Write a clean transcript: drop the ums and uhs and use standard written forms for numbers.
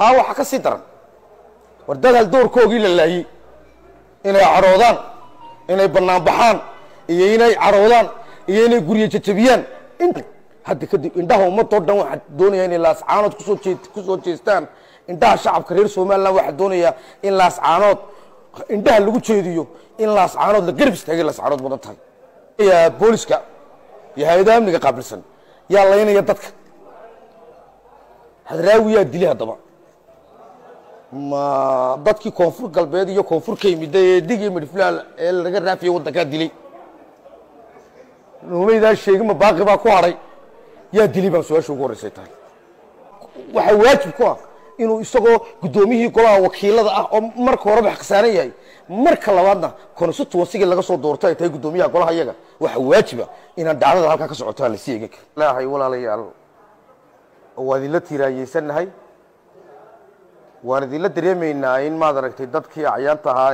ها waxa ka sii daran wardada doorkoogii la laayay inay caroodaan inay banaan baxaan iyo inay caroodaan iyo inay guriga jajabiyaan hadda kadib indhaha ummadoo dhan waxa doonaya in laas caanood ku soo jeestaan indhaha shacabka reer Soomaaliland waxa doonaya in laas caanood indhaha lagu jeediyo in laas caanood la garab istaagay laas caanood badan tahay ya booliska ya hay'adaha amniga qaabilsan ya laynaya dadka hadraawiya dilay hadaba ma dadkii koonfur galbeed iyo koonfur ka yimid ee digay midflaal ee laga raafiyay wadanka dilay rumayda sheegay ma baaqi ba ku haray yaa dilay baan su'aasha ugu horeysay tahay waxa waajib ku ah inuu isagoo gudoomiyihii golaha wakiilada ah oo marka hore wax khasaaran yahay marka labaadna constituency laga soo doortay ay tahay gudoomiyaha golaha iyaga waxa waajib ah inaan dhacdada halka ka socoto la sii eegay ilaahay walaalayaal waadi la tiraayeysannahay waan idin la dareemaynaa in maad aragtay dadkii cayaanta ahaa